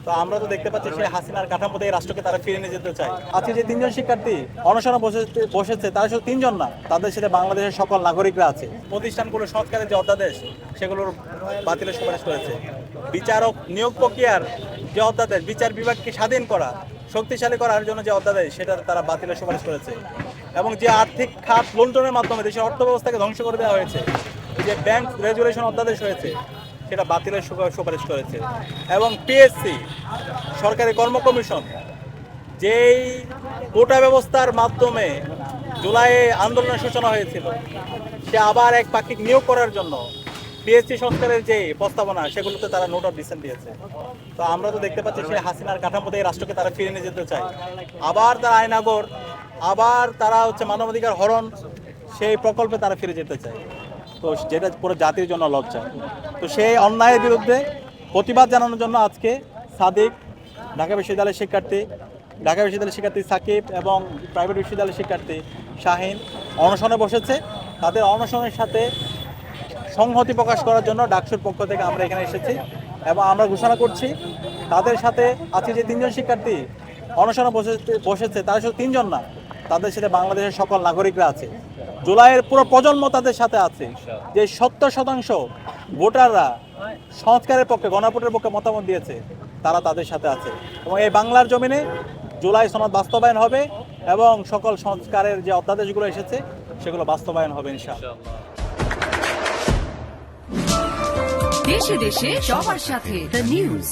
তো আমরা তো দেখতে পাচ্ছি সেই হাসিনার কাঠামোতে এই রাষ্ট্রকে তারা ফিরে নিয়ে যেতে চায়। আজকে যে তিনজন শিক্ষার্থী অনশনে বসেছে তারা শুধু তিনজন না, তাদের সাথে বাংলাদেশের সকল নাগরিকরা আছে। প্রতিষ্ঠানগুলো সংস্কারের যে অধ্যাদেশ সেগুলোর বাতিলের সুপারিশ করেছে। বিচারক নিয়োগ প্রক্রিয়ার যে অধ্যাদেশ, বিচার বিভাগকে স্বাধীন করা, শক্তিশালী করার জন্য যে অধ্যাদেশ সেটা তারা বাতিলের সুপারিশ করেছে। এবং যে আর্থিক খাত লুণ্ঠনের মাধ্যমে দেশের অর্থ ব্যবস্থাকে ধ্বংস করে দেওয়া হয়েছে, যে ব্যাংক রেজুলেশন অধ্যাদেশ হয়েছে সেটা বাতিলের সুপারিশ করেছে। এবং পিএসসি সরকারি কর্ম কমিশন যেই কোটা ব্যবস্থার মাধ্যমে জুলাইয়ে আন্দোলনের সূচনা হয়েছিল, সে আবার এক পাক্ষিক নিয়োগ করার জন্য পিএসসি সংস্কারের যে প্রস্তাবনা সেগুলোতে তারা নোট অফ ডিসেন্ট দিয়েছে। তো আমরা তো দেখতে পাচ্ছি সেই হাসিনার কাঠামোতে এই রাষ্ট্রকে তারা ফিরে নিয়ে যেতে চায়। আবার তারা আইনাগর, আবার তারা মানবাধিকার হরণ, সেই প্রকল্পে তারা ফিরে যেতে চায়। তো যেটা পুরো জাতির জন্য লজ্জা। তো সেই অন্যায়ের বিরুদ্ধে প্রতিবাদ জানানোর জন্য আজকে সাদিক, ঢাকা বিশ্ববিদ্যালয়ের শিক্ষার্থী সাকিব এবং প্রাইভেট বিশ্ববিদ্যালয়ের শিক্ষার্থী শাহিন অনশনে বসেছে। তাদের অনশনের সাথে সংহতি প্রকাশ করার জন্য ডাকসুর পক্ষ থেকে আমরা এখানে এসেছি এবং আমরা ঘোষণা করছি তাদের সাথে আজকে যে তিনজন শিক্ষার্থী অনশনে বসেছে তারা শুধু তিনজন না, তাদের সাথে বাংলাদেশের সকল নাগরিকরা আছে। জুলাইয়ের পুরো প্রজন্ম তাদের সাথে আছে। যে 70% ভোটাররা সংস্কারের পক্ষে, গণভোটের পক্ষে মতামত দিয়েছে, তারা তাদের সাথে আছে। এবং এই বাংলার জমিনে জুলাই সনদ বাস্তবায়ন হবে এবং সকল সংস্কারের যে অধ্যাদেশগুলো এসেছে সেগুলো বাস্তবায়ন হবে ইনশাআল্লাহ। দেশে দেশে সবার সাথে দ্য নিউজ।